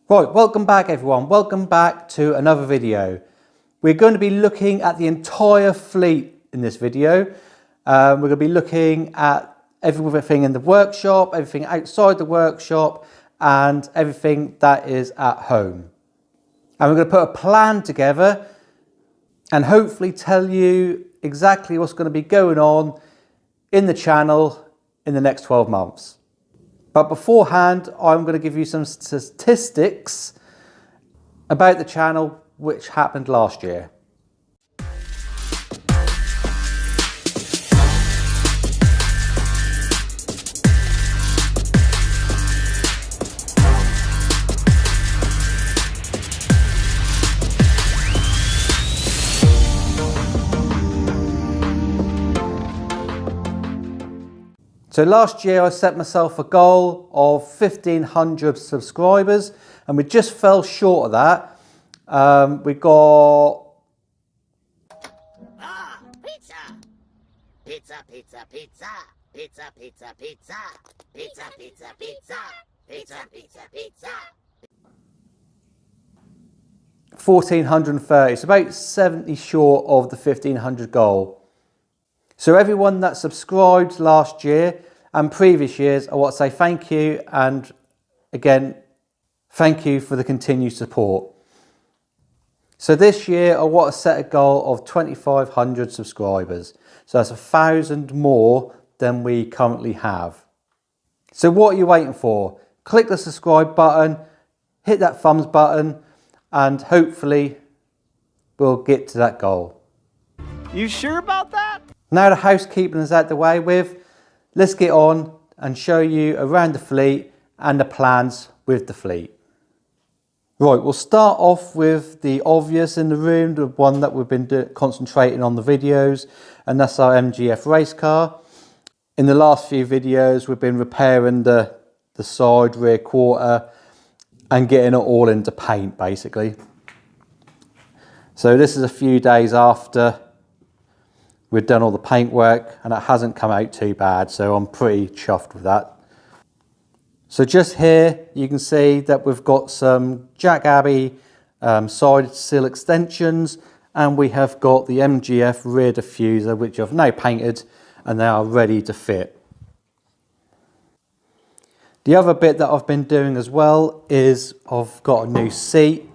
Right, welcome back everyone. Welcome back to another video. We're going to be looking at the entire fleet in this video. We're going to be looking at everything in the workshop, everything outside the workshop, and everything that is at home. And we're going to put a plan together and hopefully tell you exactly what's going to be going on in the channel in the next 12 months. But beforehand, I'm going to give you some statistics about the channel which happened last year. So last year I set myself a goal of 1,500 subscribers and we just fell short of that. We got... Pizza! Pizza, pizza, pizza! Pizza, pizza, pizza! Pizza, pizza, pizza! Pizza, pizza, pizza! 1,430, so about 70 short of the 1,500 goal. So everyone that subscribed last year and previous years, I want to say thank you, and again, thank you for the continued support. So this year I want to set a goal of 2,500 subscribers. So that's 1,000 more than we currently have. So what are you waiting for? Click the subscribe button, hit that thumbs button, and hopefully we'll get to that goal. You sure about that? Now the housekeeping is out the way with, let's get on and show you around the fleet and the plans with the fleet. Right, we'll start off with the obvious in the room, the one that we've been concentrating on the videos, and that's our MGF race car. In the last few videos we've been repairing the side rear quarter and getting it all into paint basically. So this is a few days after we've done all the paint work and it hasn't come out too bad, so I'm pretty chuffed with that. So just here you can see that we've got some Jack Abbey side sill extensions, and we have got the MGF rear diffuser which I've now painted and they are ready to fit. The other bit that I've been doing as well is I've got a new seat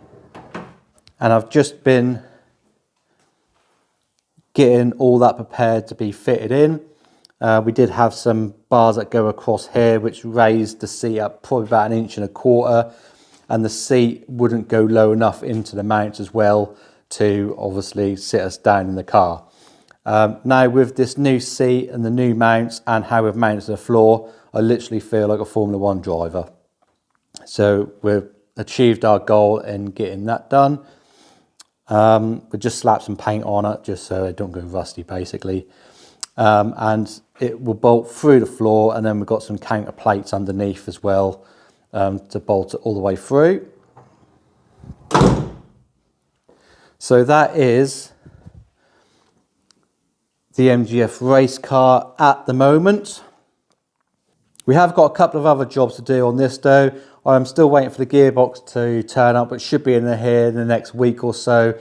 and I've just been getting all that prepared to be fitted in. We did have some bars that go across here which raised the seat up probably about 1.25 inches, and the seat wouldn't go low enough into the mount as well to obviously sit us down in the car. Now with this new seat and the new mounts and how we've mounted the floor, I literally feel like a Formula 1 driver. So we've achieved our goal in getting that done. We just slap some paint on it just so it don't go rusty basically, and it will bolt through the floor, and then we've got some counter plates underneath as well to bolt it all the way through. So that is the MGF race car at the moment. We have got a couple of other jobs to do on this though. I'm still waiting for the gearbox to turn up. It should be in here in the next week or so.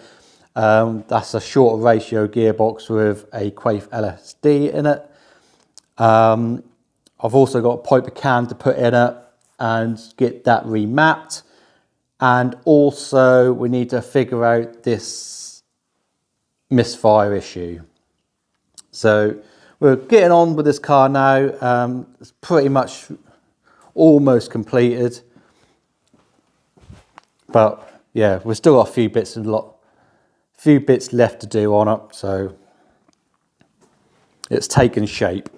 That's a shorter ratio gearbox with a Quaife LSD in it. I've also got a Piper cam to put in it and get that remapped. And also we need to figure out this misfire issue. So we're getting on with this car now. It's pretty much almost completed. But yeah, we've still got a few bits left to do on it, so it's taken shape.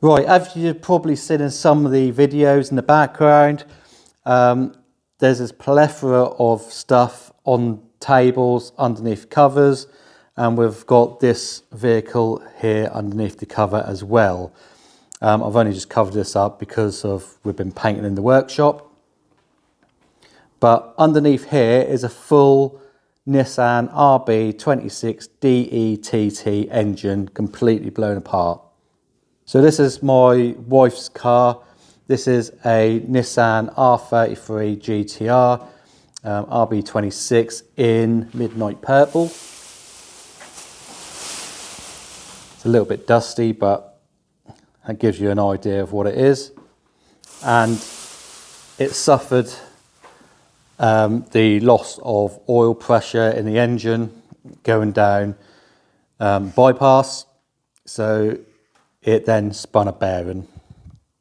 Right, as you've probably seen in some of the videos in the background, there's this plethora of stuff on tables underneath covers, and we've got this vehicle here underneath the cover as well. I've only just covered this up because we've been painting in the workshop. But underneath here is a full Nissan RB26 DETT engine, completely blown apart. So this is my wife's car. This is a Nissan R33 GTR RB26 in midnight purple. It's a little bit dusty, but that gives you an idea of what it is. And it suffered the loss of oil pressure in the engine going down bypass, so it then spun a bearing.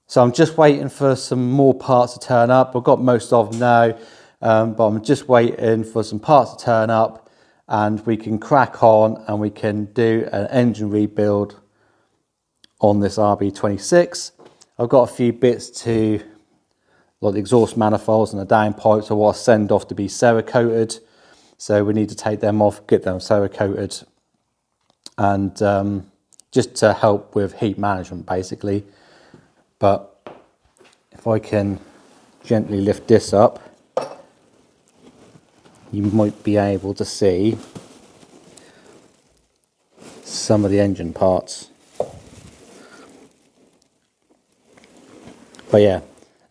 So I'm just waiting for some more parts to turn up. I've got most of them now, but I'm just waiting for some parts to turn up and we can crack on and we can do an engine rebuild on this RB26. I've got a few bits to, like the exhaust manifolds and the downpipes, I want to send off to be Cerakoted. So we need to take them off, get them Cerakoted, and just to help with heat management basically. But if I can gently lift this up, you might be able to see some of the engine parts. But yeah,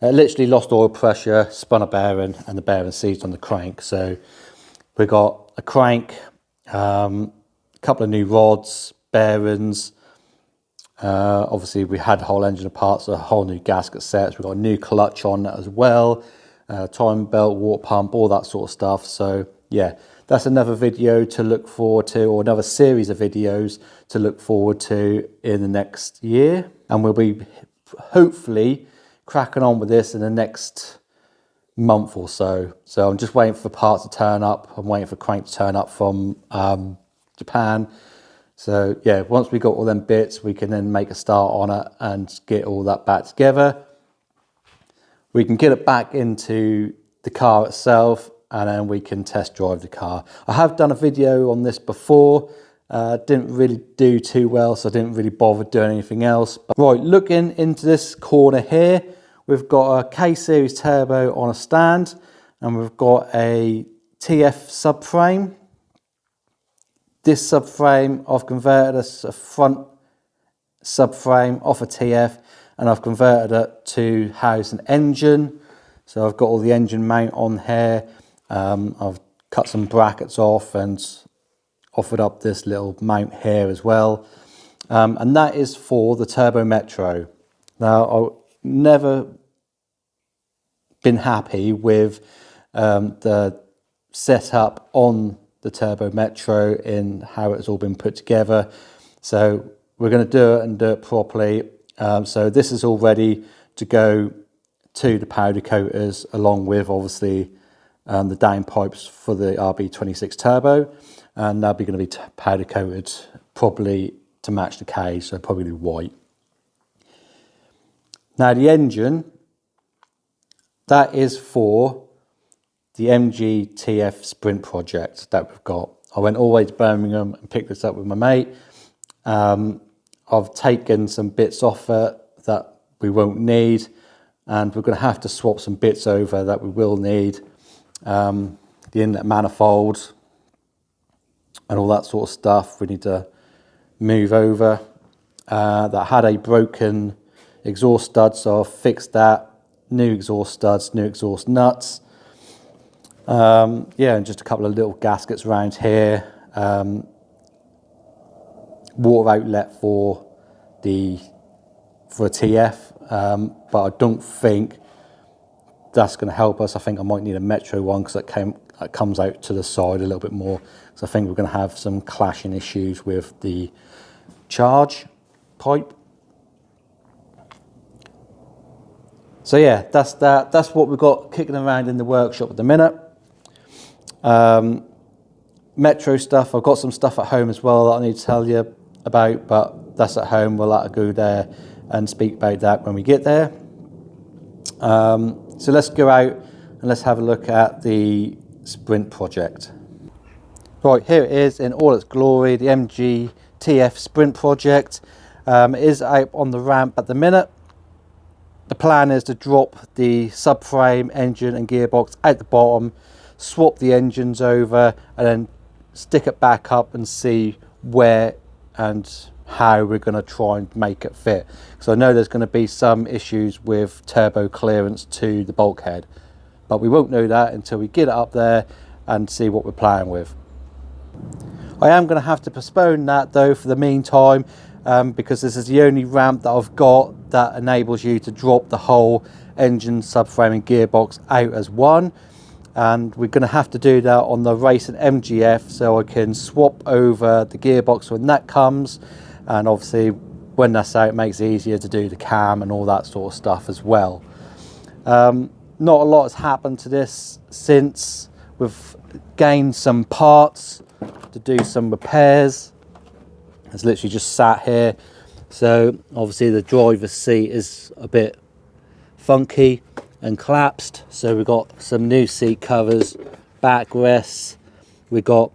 it literally lost oil pressure, spun a bearing, and the bearing seized on the crank. So we got a crank, a couple of new rods, bearings. Obviously we had the whole engine apart, so a whole new gasket sets. We've got a new clutch on that as well, time belt, water pump, all that sort of stuff. So yeah, that's another video to look forward to, or another series of videos to look forward to in the next year. And we'll be hopefully cracking on with this in the next month or so. So I'm just waiting for parts to turn up. I'm waiting for crank to turn up from Japan. So yeah, once we got all them bits, we can then make a start on it and get all that back together. We can get it back into the car itself, and then we can test drive the car. I have done a video on this before. Didn't really do too well, so I didn't really bother doing anything else. But right, looking into this corner here, we've got a K-Series turbo on a stand, and we've got a TF subframe. This subframe, I've converted as a front subframe off a TF, and I've converted it to house an engine. So I've got all the engine mount on here. I've cut some brackets off and offered up this little mount here as well. And that is for the Turbo Metro. Now, I've never been happy with the setup on the Turbo Metro in how it's all been put together. So we're going to do it and do it properly. So this is all ready to go to the powder coaters, along with obviously the downpipes for the RB26 Turbo, and they'll be going to be powder coated probably to match the K, so probably white. Now the engine, that is for the MG TF Sprint project that we've got. I went all the way to Birmingham and picked this up with my mate. I've taken some bits off it that we won't need, and we're going to have to swap some bits over that we will need. The inlet manifold and all that sort of stuff we need to move over. That had a broken exhaust stud, so I've fixed that. New exhaust studs, new exhaust nuts. Yeah, and just a couple of little gaskets around here. Water outlet for a TF, but I don't think that's going to help us. I think I might need a Metro one because it comes out to the side a little bit more. So I think we're going to have some clashing issues with the charge pipe. So yeah, that's that. That's what we've got kicking around in the workshop at the minute. Metro stuff, I've got some stuff at home as well that I need to tell you about, but that's at home. We'll have to go there and speak about that when we get there. So let's go out and let's have a look at the Sprint project. Right, here it is in all its glory, the MG TF Sprint project. It is out on the ramp at the minute. The plan is to drop the subframe, engine and gearbox out the bottom, swap the engines over, and then stick it back up and see where and how we're going to try and make it fit. So I know there's going to be some issues with turbo clearance to the bulkhead, but we won't know that until we get it up there and see what we're playing with. I am going to have to postpone that though for the meantime, because this is the only ramp that I've got that enables you to drop the whole engine, subframe and gearbox out as one, and we're going to have to do that on the racing MGF, so I can swap over the gearbox when that comes, and obviously when that's out it makes it easier to do the cam and all that sort of stuff as well. Not a lot has happened to this since. We've gained some parts to do some repairs. It's literally just sat here, so obviously the driver's seat is a bit funky and collapsed, so we've got some new seat covers, backrests, we've got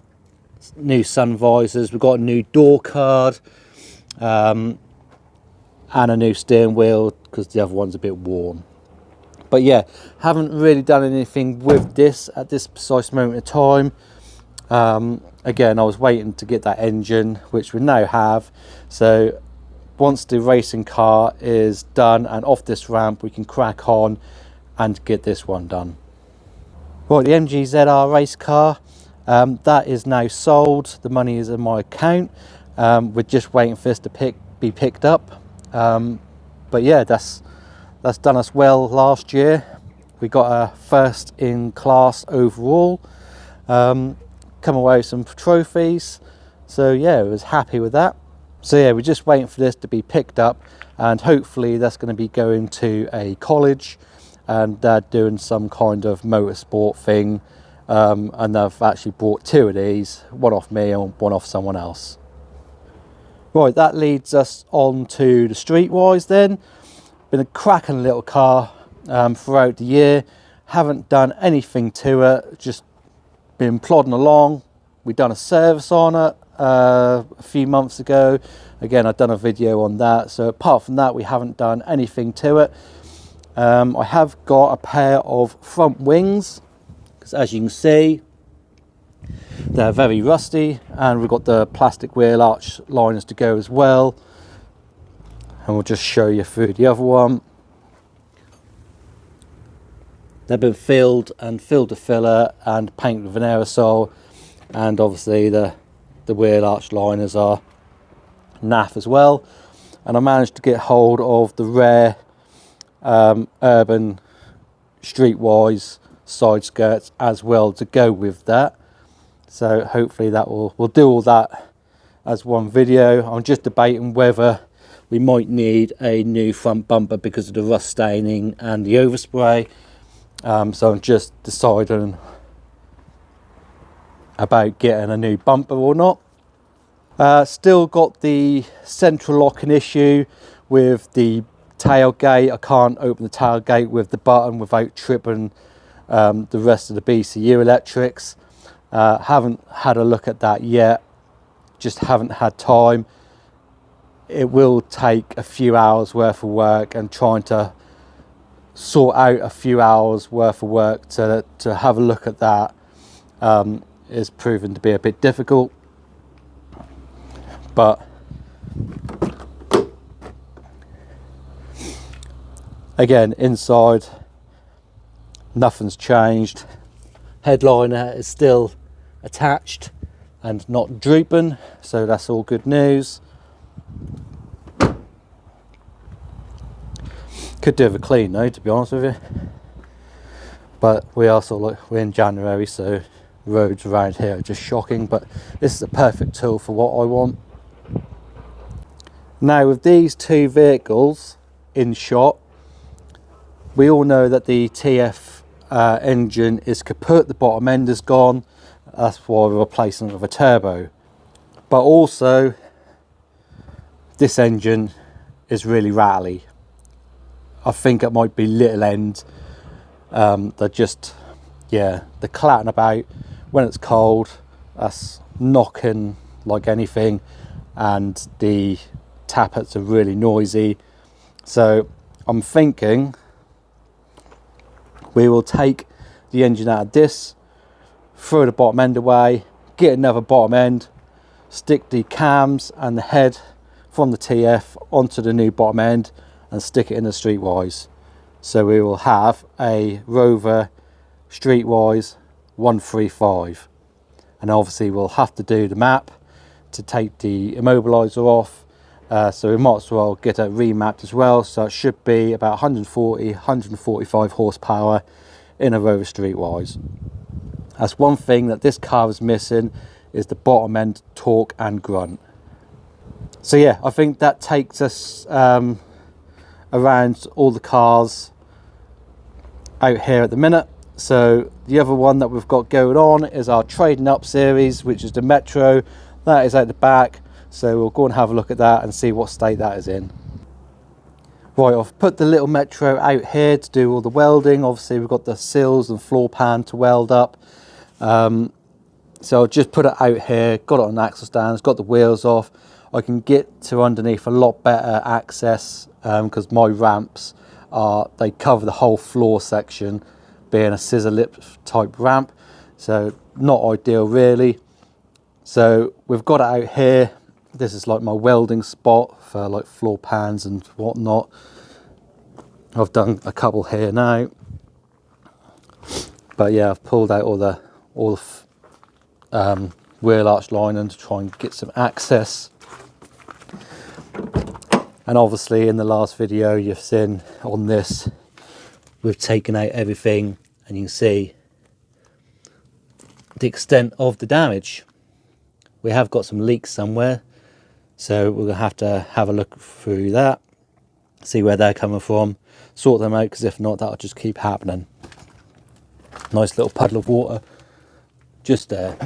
new sun visors, we've got a new door card, and a new steering wheel because the other one's a bit worn. But yeah, haven't really done anything with this at this precise moment of time. Again, I was waiting to get that engine, which we now have, so once the racing car is done and off this ramp, we can crack on and get this one done. Right, the MG ZR race car, that is now sold. The money is in my account. We're just waiting for this to be picked up. But yeah, that's done us well last year. We got a first in class overall. Come away with some trophies. So yeah, I was happy with that. So yeah, we're just waiting for this to be picked up, and hopefully that's going to be going to a college and they're doing some kind of motorsport thing, and they've actually bought two of these, one off me and one off someone else. Right, that leads us on to the Streetwise then. Been a cracking little car throughout the year. Haven't done anything to it, just been plodding along. We've done a service on it a few months ago. Again, I've done a video on that. So apart from that, we haven't done anything to it. I have got a pair of front wings, because as you can see, they're very rusty, and we've got the plastic wheel arch liners to go as well. And we'll just show you through the other one. They've been filled to filler and painted with an aerosol, and obviously the wheel arch liners are naff as well. And I managed to get hold of the rare Urban Streetwise side skirts as well to go with that. So hopefully that we'll do all that as one video. I'm just debating whether we might need a new front bumper because of the rust staining and the overspray. So I'm just deciding about getting a new bumper or not. Still got the central locking issue with the tailgate. I can't open the tailgate with the button without tripping the rest of the BCU electrics. Haven't had a look at that yet, just haven't had time. It will take a few hours worth of work, and trying to sort out a few hours worth of work to have a look at that is proven to be a bit difficult. But again, inside nothing's changed. Headliner is still attached and not drooping, so that's all good news. Could do with a clean though, to be honest with you, but we are sort of like, we're in January, so roads around here are just shocking, but this is a perfect tool for what I want. Now with these two vehicles in shot, we all know that the TF engine is kaput, the bottom end is gone. That's why we're replacing it with a turbo. But also, this engine is really rattly. I think it might be little end. They're just, yeah, they're clatting about. When it's cold, that's knocking like anything, and the tappets are really noisy. So I'm thinking we will take the engine out of this, throw the bottom end away, get another bottom end, stick the cams and the head from the TF onto the new bottom end and stick it in the Streetwise. So we will have a Rover Streetwise 135, and obviously we'll have to do the map to take the immobiliser off, so we might as well get it remapped as well. So it should be about 145 horsepower in a Rover Streetwise. That's one thing that this car is missing, is the bottom end torque and grunt. So yeah, I think that takes us around all the cars out here at the minute. So the other one that we've got going on is our Trading Up series, which is the Metro. That is out the back, so we'll go and have a look at that and see what state that is in. Right, I've put the little Metro out here to do all the welding. Obviously we've got the sills and floor pan to weld up, so I'll just put it out here, got it on axle stands, got the wheels off. I can get to underneath a lot better access because my ramps they cover the whole floor section, being a scissor lip type ramp, so not ideal really. So we've got it out here. This is like my welding spot for like floor pans and whatnot. I've done a couple here now, but yeah, I've pulled out all the wheel arch lining to try and get some access. And obviously in the last video you've seen on this, we've taken out everything and you can see the extent of the damage. We have got some leaks somewhere, so we're going to have a look through that, see where they're coming from, sort them out, because if not, that'll just keep happening. Nice little puddle of water just there.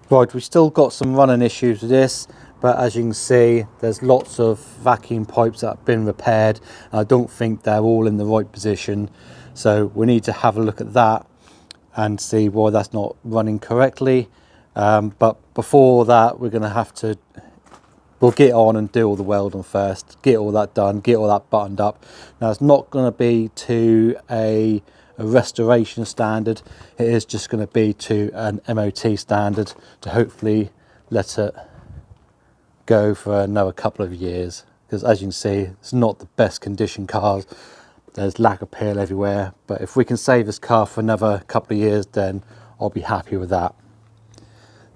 Right, we've still got some running issues with this, but as you can see, there's lots of vacuum pipes that have been repaired. I don't think they're all in the right position, so we need to have a look at that and see why that's not running correctly. But before that, we're going to have to, we'll get on and do all the welding first, get all that done, get all that buttoned up. Now it's not going to be to a restoration standard, it is just going to be to an MOT standard to hopefully let it go for another couple of years, because as you can see, it's not the best condition cars. There's lack of peel everywhere, but if we can save this car for another couple of years, then I'll be happy with that.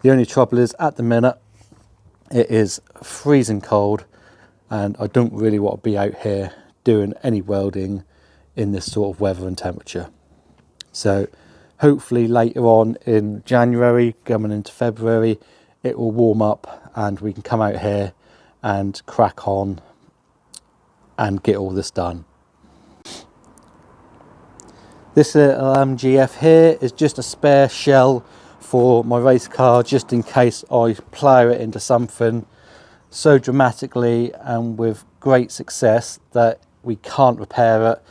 The only trouble is at the minute it is freezing cold and I don't really want to be out here doing any welding in this sort of weather and temperature. So hopefully later on in January, coming into February, it will warm up and we can come out here and crack on and get all this done. This little MGF here is just a spare shell for my race car, just in case I plough it into something so dramatically and with great success that we can't repair it.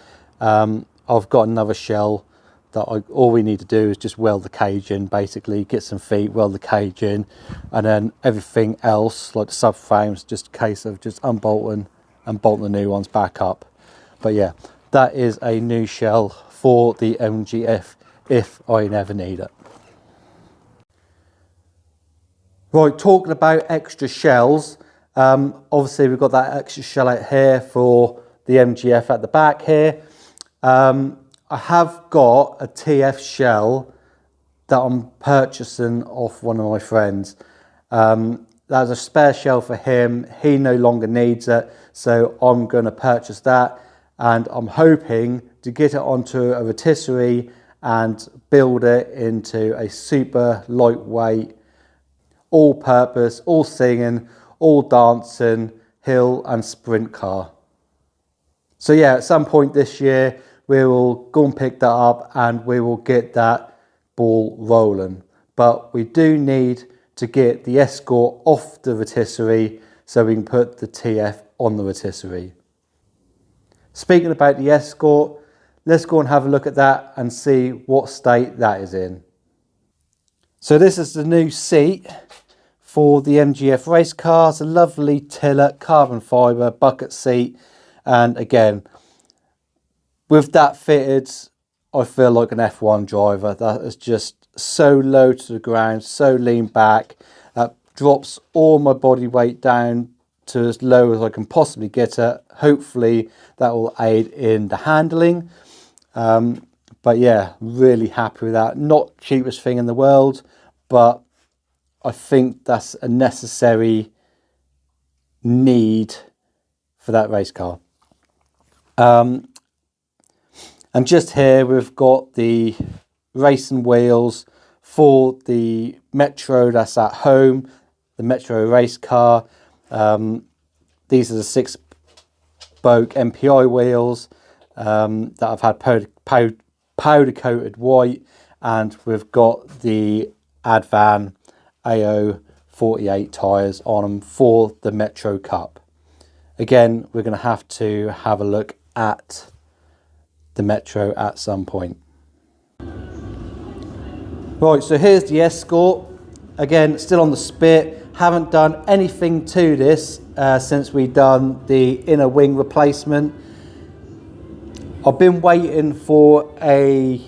I've got another shell that all we need to do is just weld the cage in, basically get some feet, weld the cage in, and then everything else like the subframes, just a case of just unbolting and bolting the new ones back up. But yeah, that is a new shell for the MGF if I never need it. Right, talking about extra shells, obviously we've got that extra shell out here for the MGF at the back here. I have got a TF shell that I'm purchasing off one of my friends. That's a spare shell for him. He no longer needs it, so I'm going to purchase that, and I'm hoping to get it onto a rotisserie and build it into a super lightweight, all-purpose, all singing, all dancing hill and sprint car. So yeah, at some point this year we will go and pick that up and we will get that ball rolling. But we do need to get the Escort off the rotisserie so we can put the TF on the rotisserie. Speaking about the Escort, let's go and have a look at that and see what state that is in. So this is the new seat for the MGF race car. It's a lovely Tillett carbon fibre bucket seat, and again, with that fitted, I feel like an F1 driver. That is just so low to the ground, so lean back, that drops all my body weight down to as low as I can possibly get it. Hopefully that will aid in the handling. But yeah, really happy with that. Not cheapest thing in the world, but I think that's a necessary need for that race car. And just here we've got the racing wheels for the Metro that's at home, the Metro race car. These are the 6-spoke MPI wheels that I've had powder coated white, and we've got the Advan AO 48 tyres on them for the Metro Cup. Again, we're going to have a look at the Metro at some point. Right, so here's the Escort. Again, still on the spit. Haven't done anything to this since we done the inner wing replacement. I've been waiting for a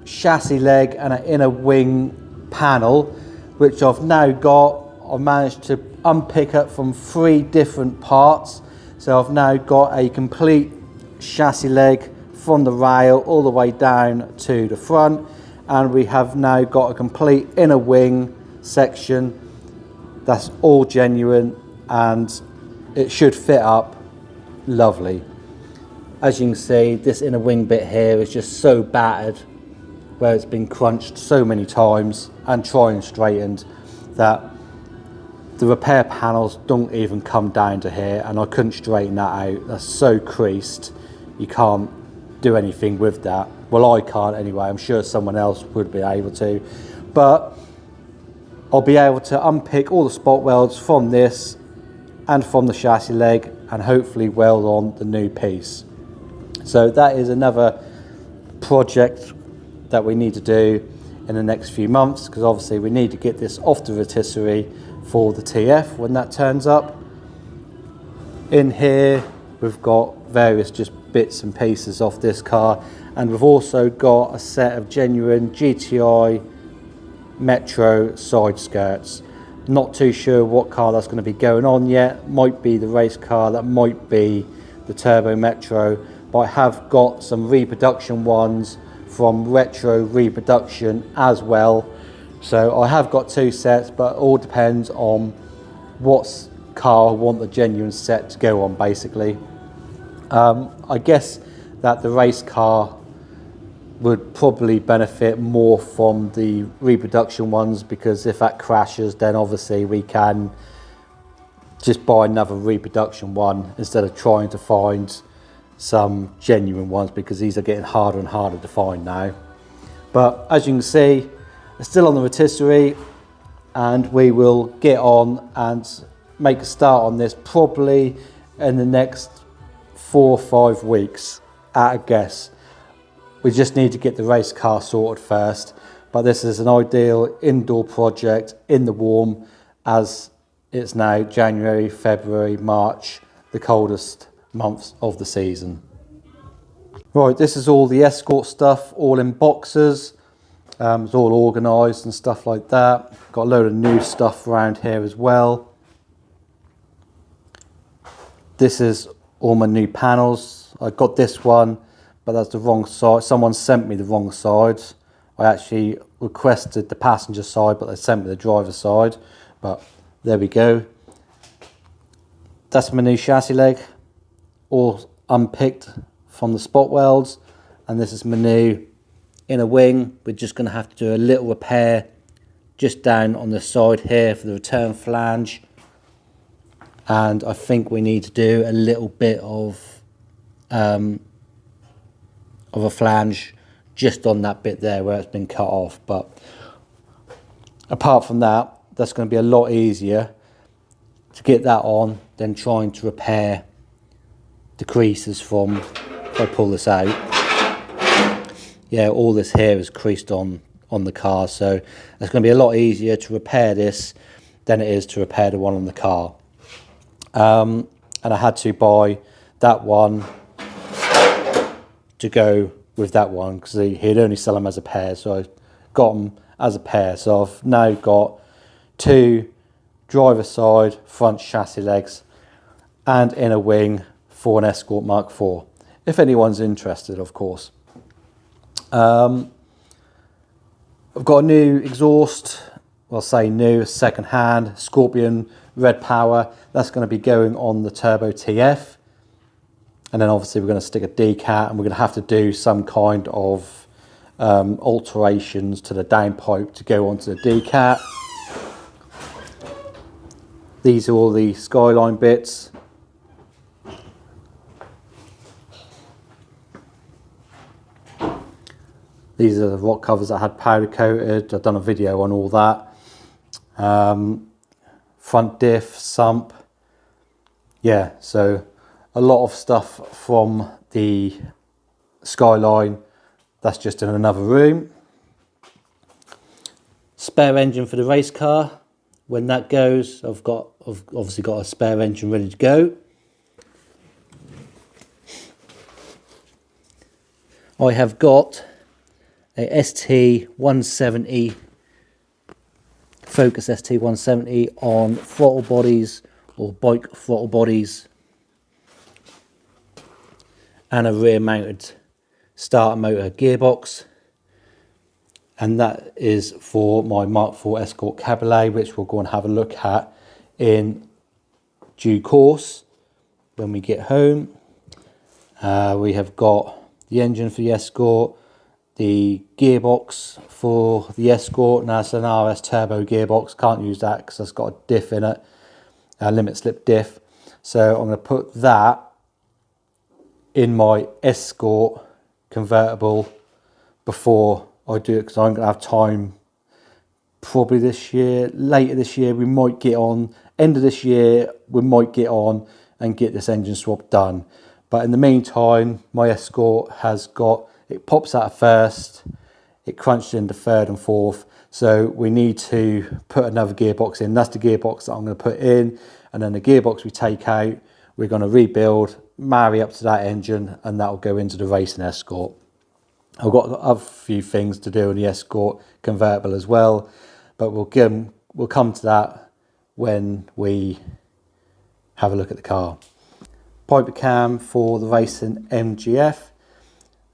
chassis leg and an inner wing panel, which I've now got. I've managed to unpick it from 3 different parts. So I've now got a complete chassis leg from the rail all the way down to the front, and we have now got a complete inner wing section that's all genuine, and it should fit up lovely. As you can see, this inner wing bit here is just so battered, where it's been crunched so many times and tried and straightened, that the repair panels don't even come down to here, and I couldn't straighten that out. That's so creased, you can't do anything with that. Well, I can't anyway. I'm sure someone else would be able to, but I'll be able to unpick all the spot welds from this and from the chassis leg, and hopefully weld on the new piece. So that is another project that we need to do in the next few months, because obviously we need to get this off the rotisserie for the TF when that turns up. In here we've got various just bits and pieces off this car, and we've also got a set of genuine GTI Metro side skirts. Not too sure what car that's going to be going on yet. Might be the race car, that might be the Turbo Metro, but I have got some reproduction ones from Retro Reproduction as well. So I have got 2 sets, but it all depends on what car I want the genuine set to go on, basically. I guess that the race car would probably benefit more from the reproduction ones, because if that crashes, then obviously we can just buy another reproduction one instead of trying to find some genuine ones, because these are getting harder and harder to find now. But as you can see, it's still on the rotisserie, and we will get on and make a start on this probably in the next 4 or 5 weeks at a guess. We just need to get the race car sorted first, but this is an ideal indoor project in the warm, as it's now January, February, March, the coldest months of the season. Right, this is all the Escort stuff, all in boxes. It's all organised and stuff like that. Got a load of new stuff around here as well. This is all my new panels. I got this one, but that's the wrong side. Someone sent me the wrong side. I actually requested the passenger side, but they sent me the driver's side. But there we go. That's my new chassis leg, all unpicked from the spot welds. And this is my new inner wing. We're just going to have to do a little repair just down on the side here for the return flange. And I think we need to do a little bit of a flange just on that bit there where it's been cut off. But apart from that, that's going to be a lot easier to get that on than trying to repair the creases from, if I pull this out, yeah, all this here is creased on the car, so it's going to be a lot easier to repair this than it is to repair the one on the car. And I had to buy that one to go with that one, because he'd only sell them as a pair, so I got them as a pair. So I've now got 2 driver side front chassis legs and inner wing for an Escort Mark IV, if anyone's interested, of course. I've got a new exhaust, well, say new, second hand, Scorpion Red Power. That's going to be going on the Turbo TF. And then obviously we're going to stick a decat, and we're going to have to do some kind of alterations to the downpipe to go onto the decat. These are all the Skyline bits. These are the rock covers that I had powder coated. I've done a video on all that. Front diff, sump. Yeah, so a lot of stuff from the Skyline. That's just in another room. Spare engine for the race car. When that goes, I've obviously got a spare engine ready to go. I have got a ST170, Focus ST170 on throttle bodies or bike throttle bodies, and a rear mounted starter motor gearbox. And that is for my Mark IV Escort Cabriolet, which we'll go and have a look at in due course when we get home. We have got the engine for the Escort, the gearbox for the Escort. Now it's an RS turbo gearbox, can't use that because it's got a diff in it, a limit slip diff. So I'm going to put that in my Escort convertible before I do it, because I'm going to have time probably this year, later this year. We might get on, end of this year, we might get on and get this engine swap done. But in the meantime, my Escort has got, it pops out first, it crunched into third and fourth. So we need to put another gearbox in. That's the gearbox that I'm going to put in. And then the gearbox we take out, we're going to rebuild, marry up to that engine, and that will go into the racing Escort. I've got a few things to do in the Escort convertible as well, but we'll come to that when we have a look at the car. Piper cam for the racing MGF.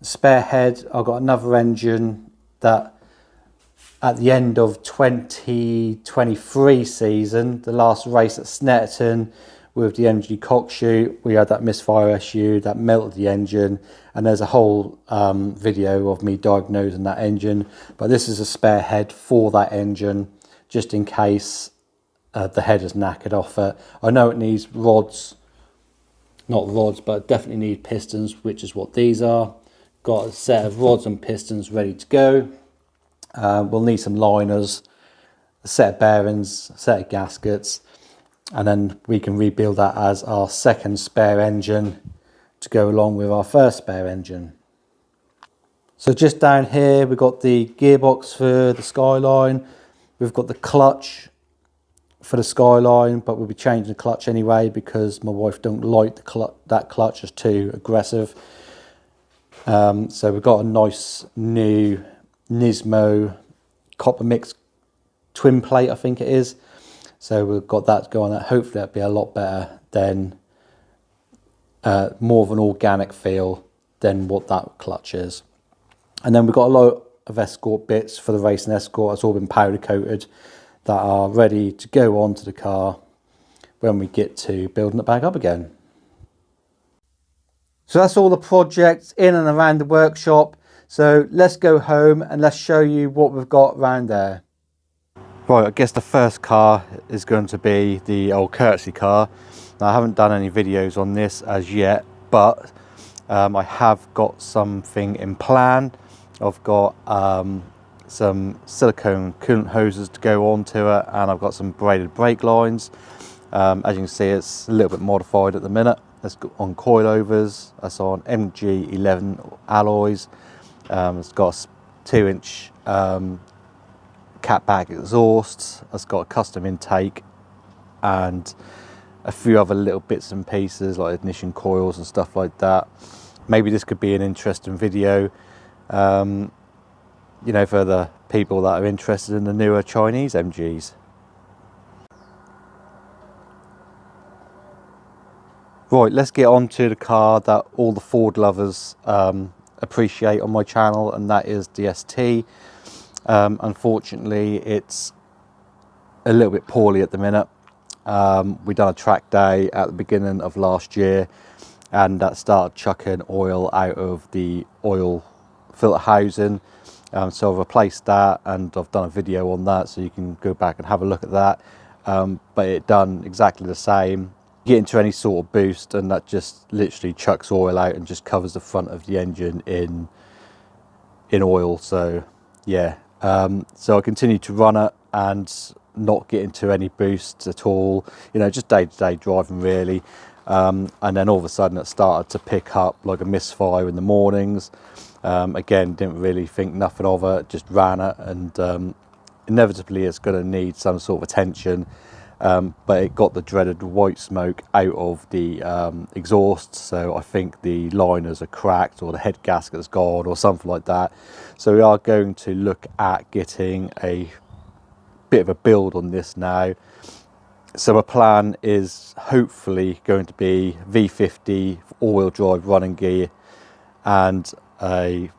Spare head, I've got another engine that at the end of 2023 season, the last race at Snetterton with the MG Cockshoot, we had that misfire issue that melted the engine, and there's a whole video of me diagnosing that engine. But this is a spare head for that engine, just in case the head is knackered off it. I know it needs rods, not rods, but it definitely need pistons, which is what these are. Got a set of rods and pistons ready to go. We'll need some liners, a set of bearings, a set of gaskets, and then we can rebuild that as our second spare engine to go along with our first spare engine. So just down here we've got the gearbox for the Skyline, we've got the clutch for the Skyline, but we'll be changing the clutch anyway because my wife don't like that clutch is too aggressive. So we've got a nice new Nismo copper mix twin plate, I think it is. So we've got that going. Hopefully that'll be a lot better than, more of an organic feel than what that clutch is. And then we've got a lot of Escort bits for the racing Escort. It's all been powder coated, that are ready to go onto the car when we get to building it back up again. So that's all the projects in and around the workshop. So let's go home and let's show you what we've got around there. Right, I guess the first car is going to be the old courtesy car. Now, I haven't done any videos on this as yet, but I have got something in plan. I've got some silicone coolant hoses to go onto it, and I've got some braided brake lines. As you can see, it's a little bit modified at the minute. It's on coilovers, that's on MG11 alloys. It's got a 2-inch catback exhaust. It's got a custom intake and a few other little bits and pieces like ignition coils and stuff like that. Maybe this could be an interesting video. you know, for the people that are interested in the newer Chinese MGs. Right, let's get on to the car that all the Ford lovers appreciate on my channel, and that is the ST. Unfortunately, it's a little bit poorly at the minute. We done a track day at the beginning of last year, and that started chucking oil out of the oil filter housing. So I've replaced that, and I've done a video on that, so you can go back and have a look at that. But it done exactly the same. Get into any sort of boost, and that just literally chucks oil out and just covers the front of the engine in oil. So yeah, so I continue to run it and not get into any boosts at all, you know, just day-to-day driving really. And then all of a sudden it started to pick up like a misfire in the mornings. Again, didn't really think nothing of it, just ran it, and inevitably it's going to need some sort of attention. But it got the dreaded white smoke out of the exhaust, so I think the liners are cracked or the head gasket's gone or something like that. So we are going to look at getting a bit of a build on this now. So a plan is hopefully going to be V50 all-wheel drive running gear and a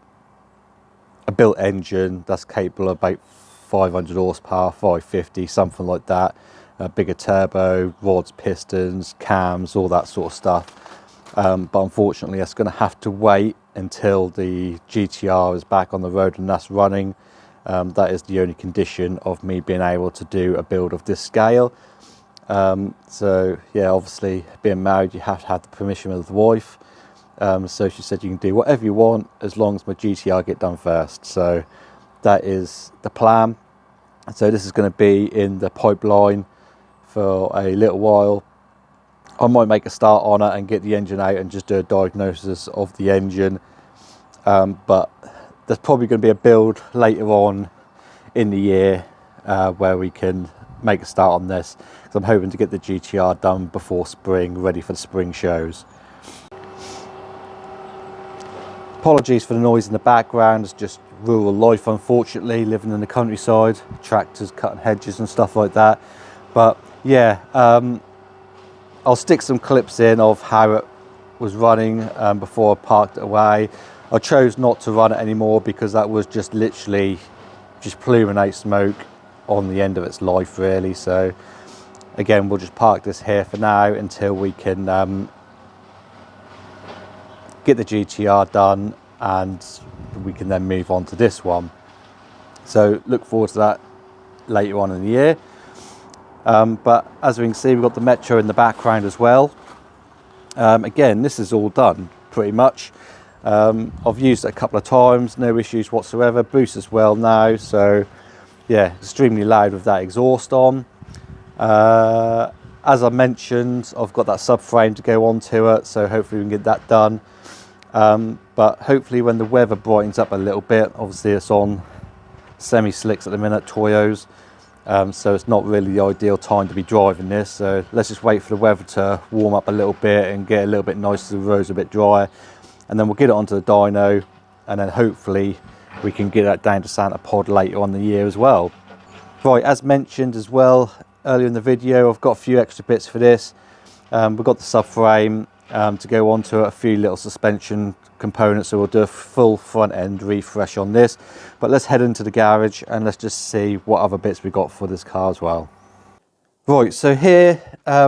built engine that's capable of about 500 horsepower, 550, something like that. A bigger turbo, rods, pistons, cams, all that sort of stuff. But unfortunately, that's going to have to wait until the GTR is back on the road and that's running. That is the only condition of me being able to do a build of this scale. So yeah, obviously being married, you have to have the permission of the wife. So she said you can do whatever you want as long as my GTR get done first. So that is the plan. So this is going to be in the pipeline for a little while. I might make a start on it and get the engine out and just do a diagnosis of the engine. But there's probably going to be a build later on in the year where we can make a start on this, because I'm hoping to get the GTR done before spring, ready for the spring shows. Apologies for the noise in the background, it's just rural life unfortunately, living in the countryside, tractors cutting hedges and stuff like that. But yeah, I'll stick some clips in of how it was running before I parked it away. I chose not to run it anymore because that was just literally just pluming out smoke on the end of its life really. So again, we'll just park this here for now until we can get the GTR done, and we can then move on to this one. So look forward to that later on in the year. But as we can see, we've got the Metro in the background as well. Again, this is all done pretty much. I've used it a couple of times, no issues whatsoever. Boost as well now, so yeah, extremely loud with that exhaust on. As I mentioned, I've got that subframe to go onto it, so hopefully we can get that done. But hopefully when the weather brightens up a little bit, obviously it's on semi-slicks at the minute, Toyos. So it's not really the ideal time to be driving this, so let's just wait for the weather to warm up a little bit and get a little bit nicer, the roads a bit drier, and then we'll get it onto the dyno, and then hopefully we can get that down to Santa Pod later on in the year as well. Right, as mentioned as well earlier in the video, I've got a few extra bits for this. We've got the subframe to go onto it, a few little suspension components, so we'll do a full front end refresh on this. But let's head into the garage and let's just see what other bits we got for this car as well. Right, so here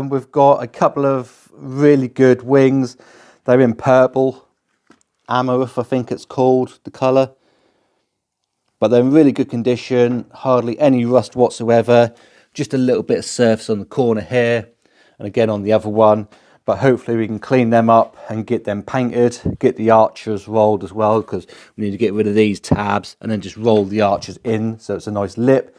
we've got a couple of really good wings. They're in purple, Amaranth I think it's called, the colour. But they're in really good condition, hardly any rust whatsoever, just a little bit of surface on the corner here and again on the other one. But hopefully we can clean them up and get them painted, get the archers rolled as well, because we need to get rid of these tabs and then just roll the archers in so it's a nice lip.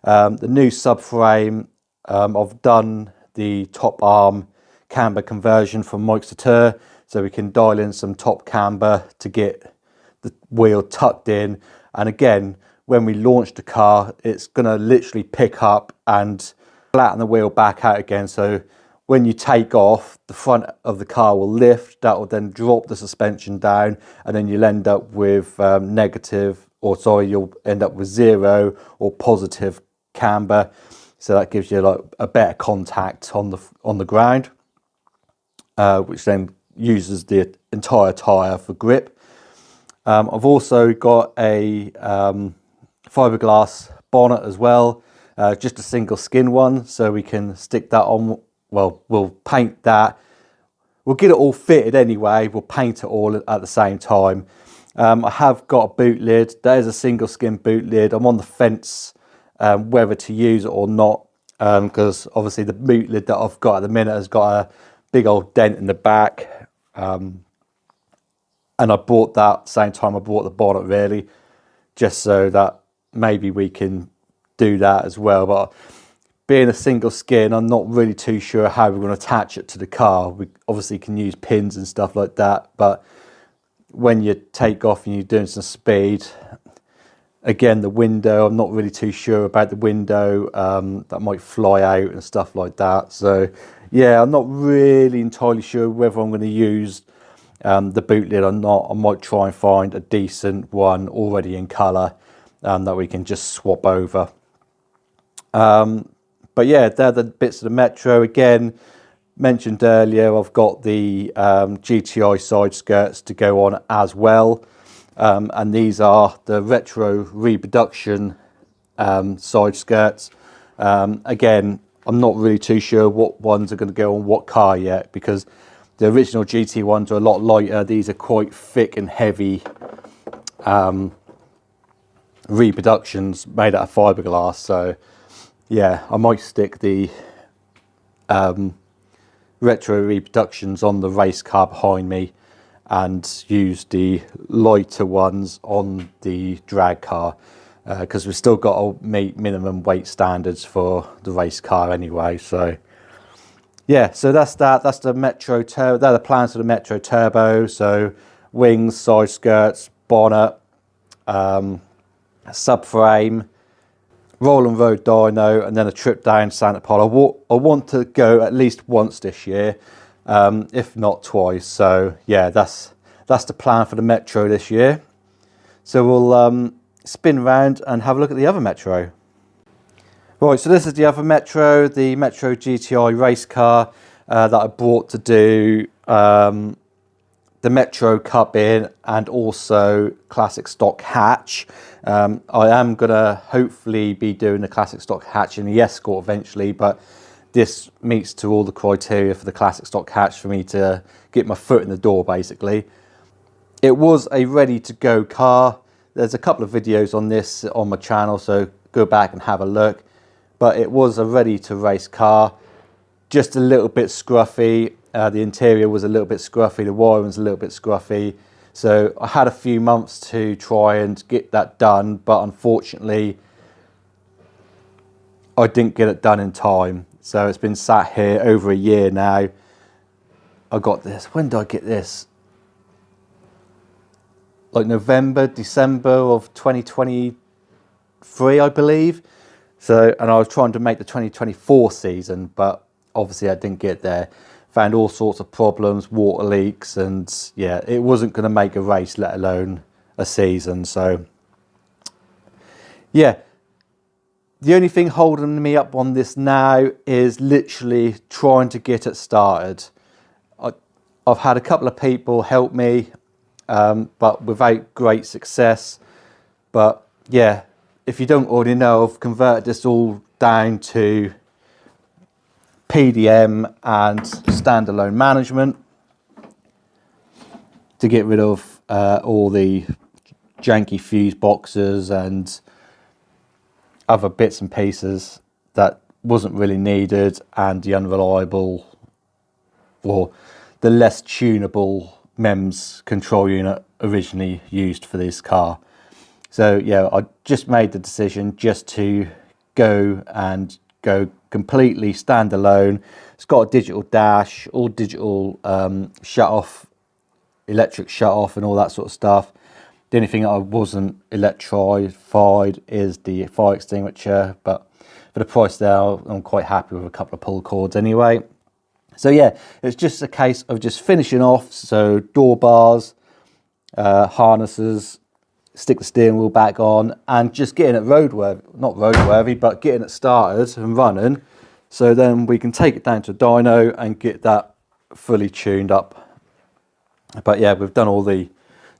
The new subframe, I've done the top arm camber conversion from Mike Satur, so we can dial in some top camber to get the wheel tucked in. And again, when we launch the car, it's going to literally pick up and flatten the wheel back out again. So when you take off, the front of the car will lift, that will then drop the suspension down, and then you'll end up with negative or sorry, you'll end up with 0 or positive camber. So that gives you like a better contact on the ground, which then uses the entire tyre for grip. I've also got a fiberglass bonnet as well, just a single skin one, so we can stick that on. Well, we'll paint that. We'll get it all fitted anyway. We'll paint it all at the same time. I have got a boot lid. That is a single skin boot lid. I'm on the fence whether to use it or not, because obviously the boot lid that I've got at the minute has got a big old dent in the back. And I bought that same time I bought the bonnet, really, just so that maybe we can do that as well. But being a single skin, I'm not really too sure how we're going to attach it to the car. We obviously can use pins and stuff like that, but when you take off and you're doing some speed, again, the window, I'm not really too sure about the window. That might fly out and stuff like that. So yeah, I'm not really entirely sure whether I'm going to use the boot lid or not. I might try and find a decent one already in colour that we can just swap over. But yeah, they're the bits of the Metro. Again, mentioned earlier, I've got the GTI side skirts to go on as well. And these are the retro reproduction side skirts. Again, I'm not really too sure what ones are going to go on what car yet, because the original GT ones are a lot lighter. These are quite thick and heavy reproductions made out of fiberglass. So yeah, I might stick the retro reproductions on the race car behind me and use the lighter ones on the drag car, because we've still got to meet minimum weight standards for the race car anyway. So yeah, so that's that. That's the Metro Turbo. They're the plans for the Metro Turbo. So wings, side skirts, bonnet, subframe, Roland Road dyno, and then a trip down Santa Paula. I want to go at least once this year, if not twice. So yeah, that's the plan for the Metro this year. So we'll spin round and have a look at the other Metro. Right, so this is the other Metro, the Metro GTI race car that I brought to do the Metro Cup in, and also classic stock hatch. I am going to hopefully be doing the classic stock hatch in the Escort eventually, but this meets to all the criteria for the classic stock hatch for me to get my foot in the door, basically. It was a ready to go car. There's a couple of videos on this on my channel, so go back and have a look. But it was a ready to race car, just a little bit scruffy. The interior was a little bit scruffy, the wiring was a little bit scruffy. So I had a few months to try and get that done, but unfortunately I didn't get it done in time. So it's been sat here over a year now. I got this, when did I get this? Like November, December of 2023, I believe. So, and I was trying to make the 2024 season, but obviously I didn't get there. Found all sorts of problems, water leaks, and yeah, it wasn't going to make a race, let alone a season. So yeah, the only thing holding me up on this now is literally trying to get it started. I've had a couple of people help me, but without great success. But yeah, if you don't already know, I've converted this all down to PDM and standalone management to get rid of all the janky fuse boxes and other bits and pieces that wasn't really needed, and the unreliable or the less tunable MEMS control unit originally used for this car. So yeah, I just made the decision just to go completely standalone. It's got a digital dash, all digital shut off, electric shut off and all that sort of stuff. The only thing that I wasn't electrified is the fire extinguisher, but for the price there, I'm quite happy with a couple of pull cords anyway. So yeah, it's just a case of just finishing off. So door bars, harnesses, stick the steering wheel back on, and just getting it roadworthy, not roadworthy, but getting it started and running. So then we can take it down to a dyno and get that fully tuned up. But yeah, we've done all the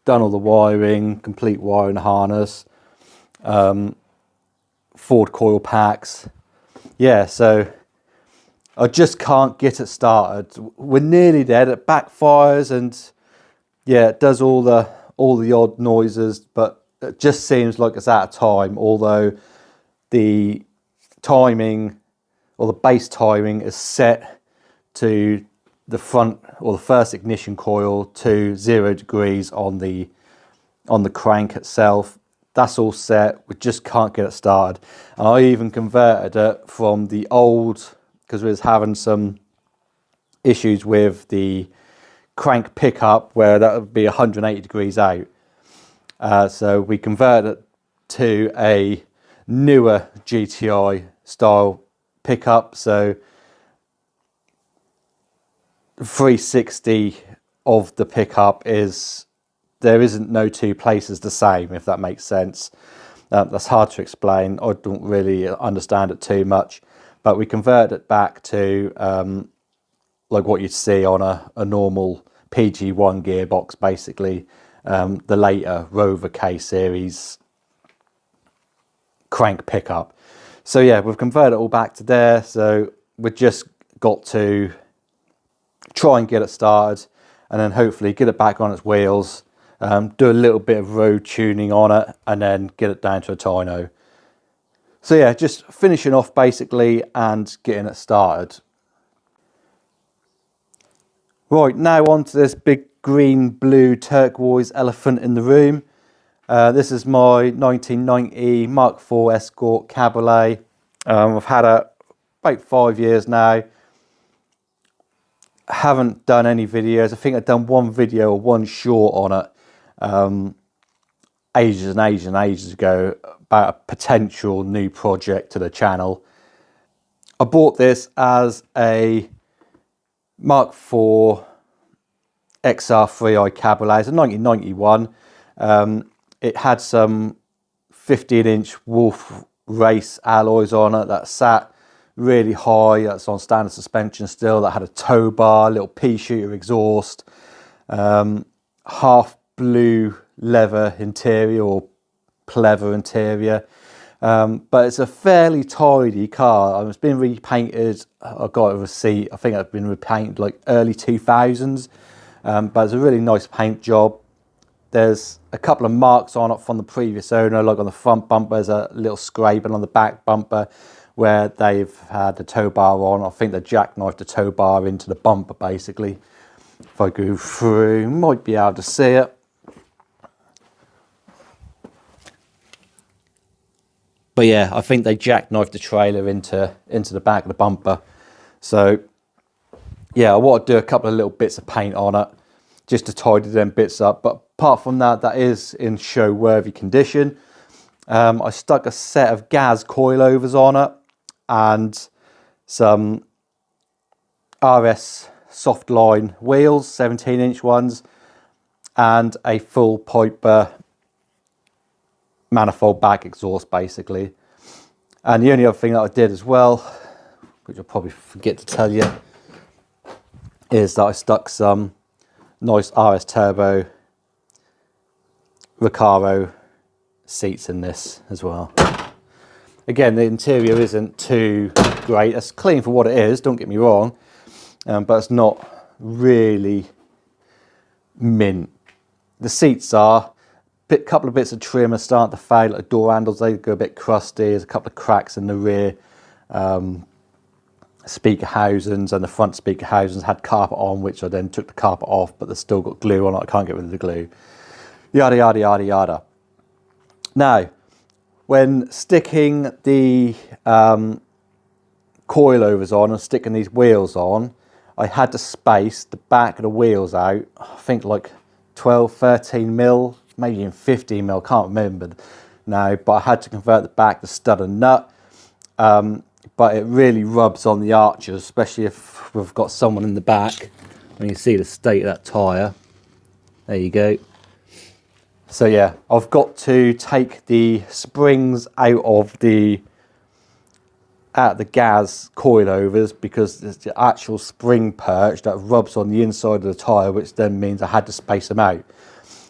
wiring, complete wiring harness, Ford coil packs. Yeah, so I just can't get it started. We're nearly there. It backfires, and yeah, it does all the odd noises, but it just seems like it's out of time. Although the timing, or the base timing, is set to the front or the first ignition coil to 0 degrees on the crank itself. That's all set. We just can't get it started. And I even converted it from the old, because we was having some issues with the crank pickup where that would be 180 degrees out. So we converted it to a newer GTI style pickup. So 360 of the pickup is, there isn't no two places the same, if that makes sense. That's hard to explain. I don't really understand it too much, but we converted it back to like what you'd see on a normal PG1 gearbox, basically. The later Rover K series crank pickup. So yeah, we've converted it all back to there. So we've just got to try and get it started, and then hopefully get it back on its wheels, do a little bit of road tuning on it, and then get it down to a dyno. So yeah, just finishing off basically and getting it started. Right, now on to this big green, blue, turquoise elephant in the room. This is my 1990 Mark IV Escort Cabriolet. I've had it about 5 years now. Haven't done any videos. I think I've done one video or one short on it ages ago about a potential new project to the channel. I bought this as a Mark IV XR3i Cabriolet. It's a 1991. It had some 15-inch Wolf Race alloys on it that sat really high. That's on standard suspension still. That had a tow bar, little pea shooter exhaust, half blue leather interior or pleather interior. But it's a fairly tidy car. It's been repainted. I got a receipt. I think it's been repainted like early 2000s. But it's a really nice paint job. There's a couple of marks on it from the previous owner, like on the front bumper. There's a little scrape, and on the back bumper where they've had the tow bar on. I think they jackknifed the tow bar into the bumper, basically. If I go through, you might be able to see it. But yeah, I think they jackknifed the trailer into the back of the bumper. So yeah, I want to do a couple of little bits of paint on it just to tidy them bits up. But apart from that, that is in show-worthy condition. I stuck a set of Gaz coilovers on it and some RS Softline wheels, 17-inch ones, and a full Piper manifold back exhaust, basically. And the only other thing that I did as well, which I'll probably forget to tell you, is that I stuck some nice RS Turbo Recaro seats in this as well. Again, the interior isn't too great. It's clean for what it is, don't get me wrong, but it's not really mint. The seats are a couple of bits of trim are starting to fade, like the door handles, they go a bit crusty. There's a couple of cracks in the rear speaker housings, and the front speaker housings had carpet on, which I then took the carpet off, but they've still got glue on it. I can't get rid of the glue. Yada, yada, yada, yada. Now, when sticking the coilovers on and sticking these wheels on, I had to space the back of the wheels out, I think like 12, 13 mil, maybe even 15 mil, can't remember now, but I had to convert the back to stud and nut. But it really rubs on the arches, especially if we've got someone in the back. And you see the state of that tyre. There you go. So yeah, I've got to take the springs out of the gas coilovers, because there's the actual spring perch that rubs on the inside of the tyre, which then means I had to space them out.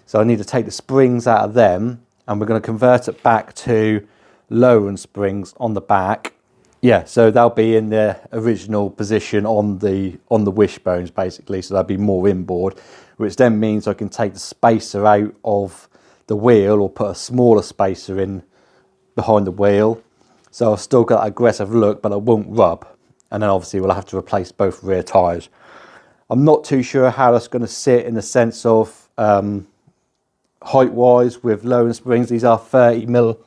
So I need to take the springs out of them, and we're going to convert it back to lowering springs on the back. Yeah, so they'll be in their original position on the wishbones basically, so they'll be more inboard, which then means I can take the spacer out of the wheel or put a smaller spacer in behind the wheel. So I've still got that aggressive look, but it won't rub. And then obviously we'll have to replace both rear tyres. I'm not too sure how that's going to sit in the sense of height-wise with lowering springs. These are 30mm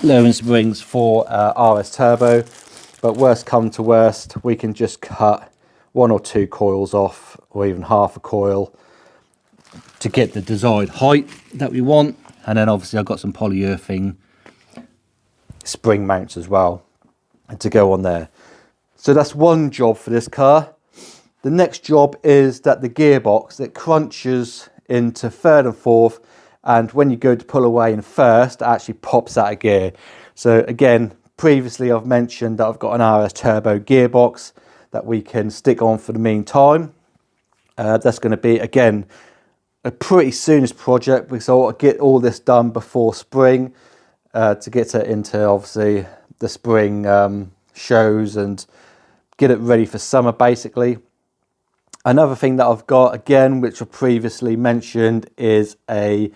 lowering springs for RS Turbo. But worst come to worst, we can just cut 1 or 2 coils off, or even half a coil, to get the desired height that we want. And then obviously I've got some polyurethane spring mounts as well to go on there. So that's one job for this car. The next job is that the gearbox, it crunches into third and fourth, and when you go to pull away in first, it actually pops out of gear. So again, previously I've mentioned that I've got an RS Turbo gearbox that we can stick on for the meantime. That's going to be, again, a pretty soonish project, because I want to get all this done before spring, to get it into obviously the spring shows and get it ready for summer basically. Another thing that I've got, again, which I previously mentioned, is a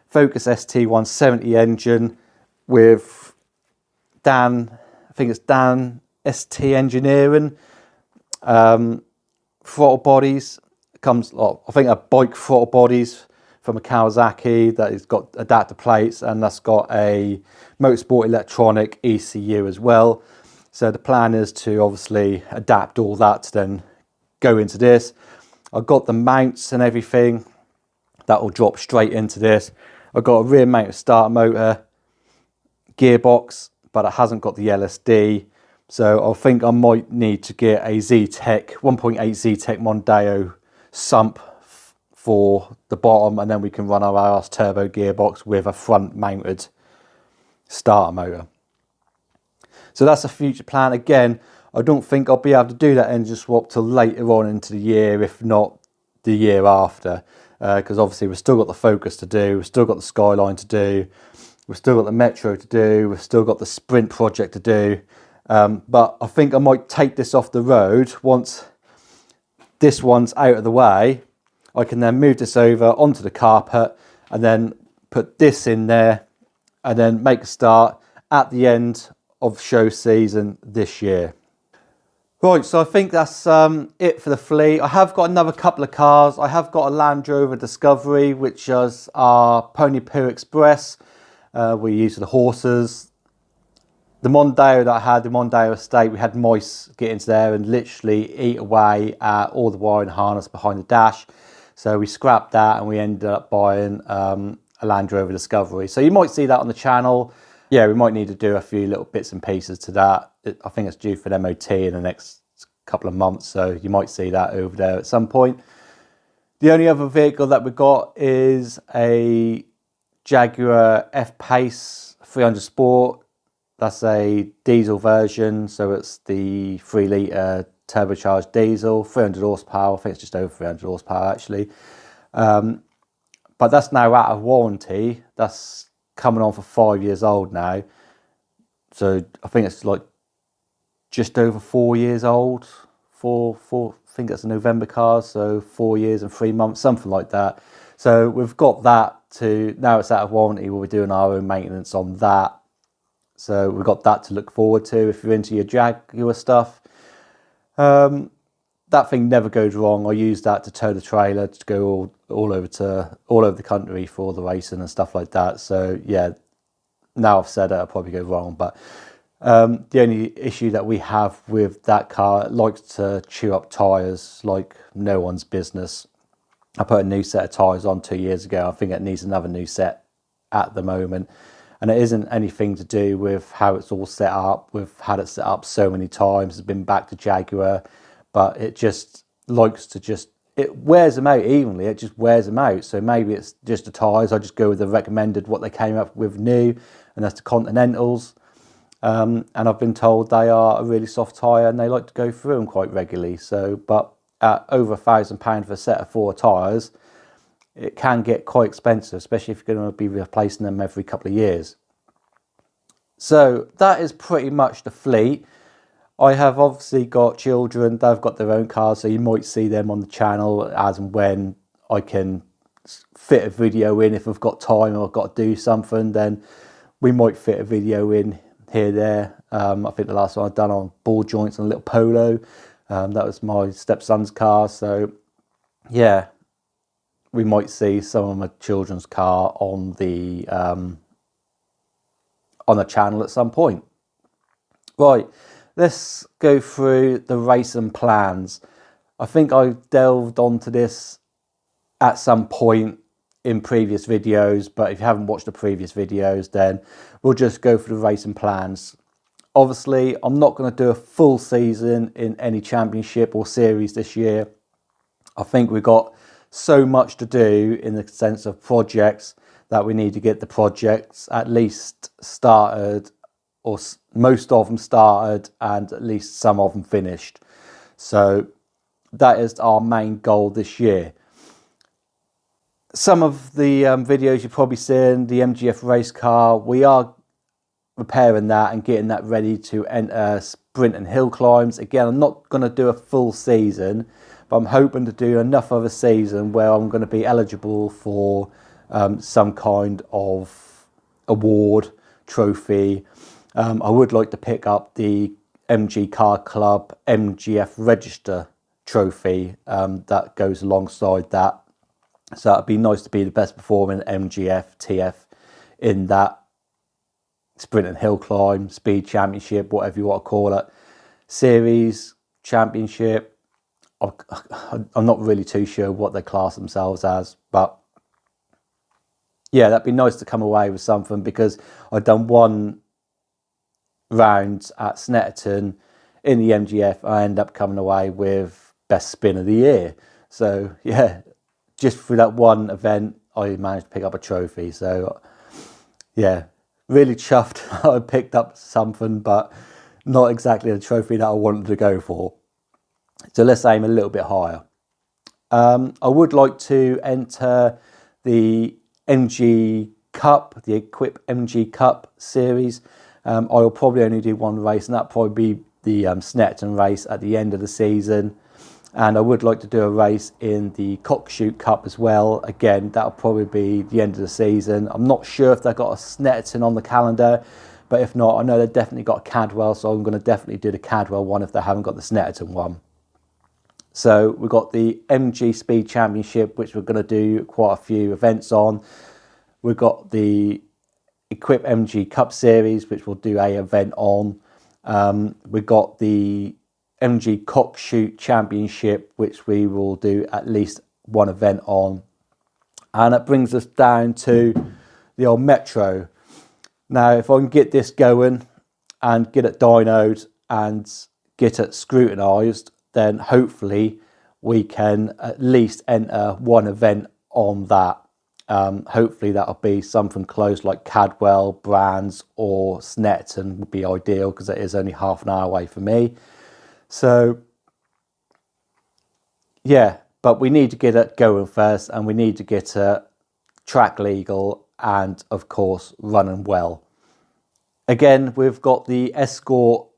Focus ST170 engine with Dan, I think it's Dan ST Engineering throttle bodies. It comes, I think, a bike throttle bodies from a Kawasaki that has got adapter plates, and that's got a Motorsport electronic ECU as well. So the plan is to obviously adapt all that to then go into this. I've got the mounts and everything that will drop straight into this. I've got a rear mounted starter motor, gearbox, but it hasn't got the LSD. So I think I might need to get a Zetec 1.8 Zetec Mondeo sump for the bottom, and then we can run our RS Turbo gearbox with a front mounted starter motor. So that's a future plan. Again, I don't think I'll be able to do that engine swap till later on into the year, if not the year after, because obviously we've still got the Focus to do, we've still got the Skyline to do, we've still got the Metro to do, we've still got the Sprint project to do. But I think I might take this off the road once this one's out of the way. I can then move this over onto the carpet and then put this in there and then make a start at the end of show season this year. Right, so I think that's it for the fleet. I have got another couple of cars. I have got a Land Rover Discovery, which is our Pony Poo Express. We use the horses. The Mondeo that I had, the Mondeo Estate, we had mice get into there and literally eat away at all the wiring harness behind the dash. So we scrapped that and we ended up buying a Land Rover Discovery. So you might see that on the channel. Yeah, we might need to do a few little bits and pieces to that. I think it's due for an MOT in the next couple of months, so you might see that over there at some point. The only other vehicle that we've got is a Jaguar F-Pace 300 Sport. That's a diesel version, so it's the 3 litre turbocharged diesel, 300 horsepower. I think it's just over 300 horsepower actually. But that's now out of warranty. That's coming on for 5 years old now. So I think it's like just over 4 years old. I think it's a November car, so 4 years and 3 months, something like that. So we've got that to, now it's out of warranty, we'll be doing our own maintenance on that. So we've got that to look forward to if you're into your Jaguar stuff. That thing never goes wrong. I use that to tow the trailer to go all over the country for all the racing and stuff like that. So yeah, now I've said it, I'll probably go wrong, but the only issue that we have with that car, it likes to chew up tyres like no one's business. I put a new set of tyres on 2 years ago. I think it needs another new set at the moment. And it isn't anything to do with how it's all set up. We've had it set up so many times. It's been back to Jaguar, but it just likes to just it wears them out evenly. It just wears them out. So maybe it's just the tyres. I just go with the recommended, what they came up with new, and that's the Continentals. And I've been told they are a really soft tyre and they like to go through them quite regularly. So, but at over £1,000 for a set of 4 tyres, it can get quite expensive, especially if you're going to be replacing them every couple of years. So that is pretty much the fleet. I have obviously got children, they've got their own cars, so you might see them on the channel as and when I can fit a video in. If I've got time or I've got to do something, then we might fit a video in here, there. I think the last one I've done on ball joints and a little Polo. That was my stepson's car, so yeah, we might see some of my children's car on the channel at some point. Right, let's go through the racing plans. I think I delved onto this at some point in previous videos, but if you haven't watched the previous videos, then we'll just go through the racing plans. Obviously, I'm not going to do a full season in any championship or series this year. I think we've got so much to do in the sense of projects that we need to get the projects at least started, or most of them started, and at least some of them finished. So that is our main goal this year. Some of the videos you've probably seen, the MGF race car, we are repairing that and getting that ready to enter sprint and hill climbs. Again, I'm not going to do a full season, but I'm hoping to do enough of a season where I'm going to be eligible for some kind of award, trophy. I would like to pick up the MG Car Club MGF Register trophy that goes alongside that. So it'd be nice to be the best performing MGF TF in that sprint and hill climb, speed championship, whatever you want to call it, series, championship. I'm not really too sure what they class themselves as, but yeah, that'd be nice to come away with something, because I've done one round at Snetterton in the MGF. I end up coming away with best spin of the year. So yeah, just through that one event, I managed to pick up a trophy. So yeah, really chuffed I picked up something, but not exactly the trophy that I wanted to go for. So let's aim a little bit higher. I would like to enter the MG Cup, the Equip MG Cup series. I'll probably only do one race, and that'll probably be the Snetterton race at the end of the season. And I would like to do a race in the Cockshoot Cup as well. Again, that'll probably be the end of the season. I'm not sure if they've got a Snetterton on the calendar, but if not, I know they've definitely got a Cadwell, so I'm going to definitely do the Cadwell one if they haven't got the Snetterton one. So we've got the MG Speed Championship, which we're going to do quite a few events on. We've got the Equip MG Cup Series, which we'll do a event on. We've got the MG Cockshoot Championship, which we will do at least one event on. And it brings us down to the old Metro. Now, if I can get this going and get it dynoed and get it scrutinised, then hopefully we can at least enter one event on that. Hopefully that'll be something close like Cadwell, Brands or Snetterton would be ideal, because it is only half an hour away from me. So yeah, but we need to get it going first, and we need to get it track legal and of course running well. Again, we've got the Escort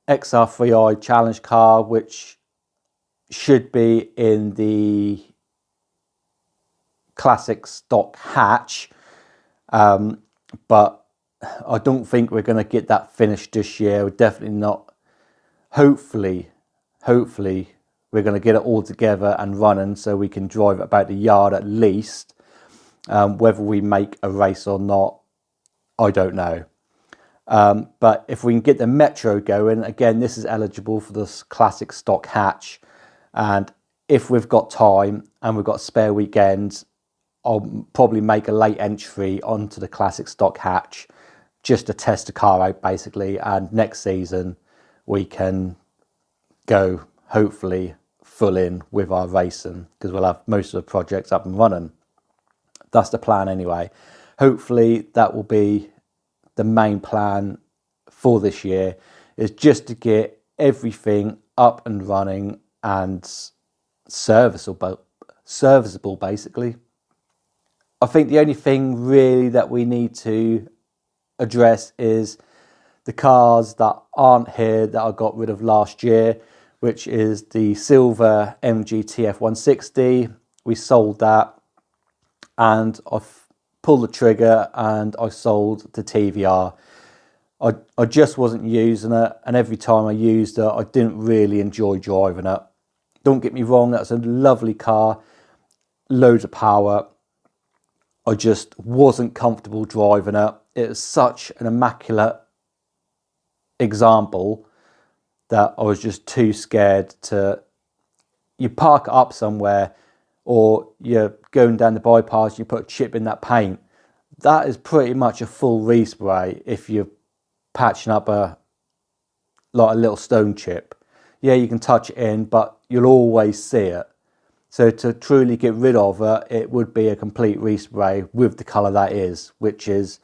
XR3i challenge car, which should be in the classic stock hatch, but I don't think we're going to get that finished this year. We're definitely not. Hopefully we're going to get it all together and running so we can drive it about the yard at least. Whether we make a race or not, I don't know. But if we can get the Metro going, again, this is eligible for this classic stock hatch. And if we've got time and we've got spare weekends, I'll probably make a late entry onto the classic stock hatch just to test the car out basically. And next season we can go hopefully full in with our racing, because we'll have most of the projects up and running. That's the plan anyway. Hopefully that will be the main plan for this year, is just to get everything up and running and serviceable basically. I think the only thing really that we need to address is the cars that aren't here that I got rid of last year, which is the silver MG TF160. We sold that, and I've pulled the trigger and I sold the TVR. I just wasn't using it, and every time I used it I didn't really enjoy driving it. Don't get me wrong, that's a lovely car, loads of power. I just wasn't comfortable driving it. It was such an immaculate example that I was just too scared to... You park it up somewhere, or you're going down the bypass, you put a chip in that paint. That is pretty much a full respray if you're patching up a little stone chip. Yeah, you can touch it in, but you'll always see it. So to truly get rid of it, it would be a complete respray with the colour that is, which is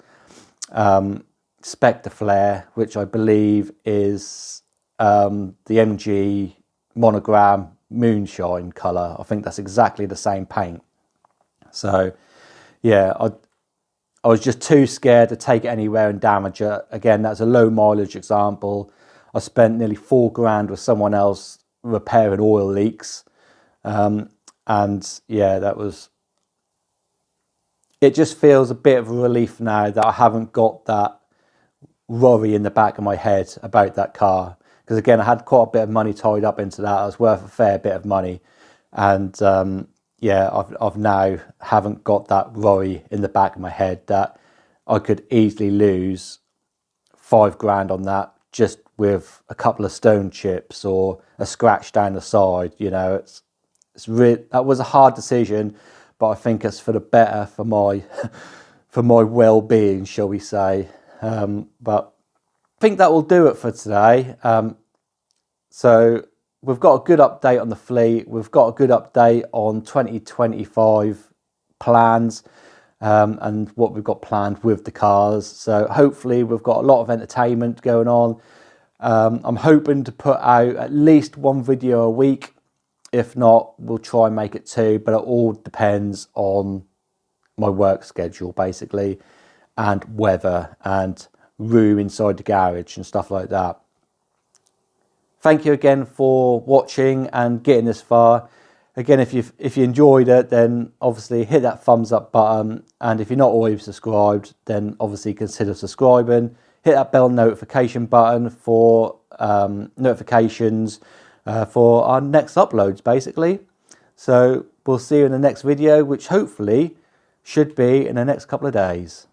Spectre Flare, which I believe is the MG Monogram Moonshine colour. I think that's exactly the same paint. So yeah, I was just too scared to take it anywhere and damage it. Again, that's a low mileage example. I spent nearly £4,000 with someone else repairing oil leaks. And yeah, it just feels a bit of a relief now that I haven't got that worry in the back of my head about that car. Because again, I had quite a bit of money tied up into that. I was worth a fair bit of money. And yeah, I've now haven't got that worry in the back of my head that I could easily lose £5,000 on that just with a couple of stone chips or a scratch down the side. You know, that was a hard decision, but I think it's for the better for my for my well-being, shall we say. But I think that will do it for today. So we've got a good update on the fleet. We've got a good update on 2025 plans and what we've got planned with the cars. So hopefully we've got a lot of entertainment going on. I'm hoping to put out at least one video a week. If not, we'll try and make it 2, but it all depends on my work schedule basically, and weather and room inside the garage and stuff like that. Thank you again for watching and getting this far. Again, if you enjoyed it, then obviously hit that thumbs up button, and if you're not already subscribed, then obviously consider subscribing. Hit that bell notification button for notifications for our next uploads basically. So we'll see you in the next video, which hopefully should be in the next couple of days.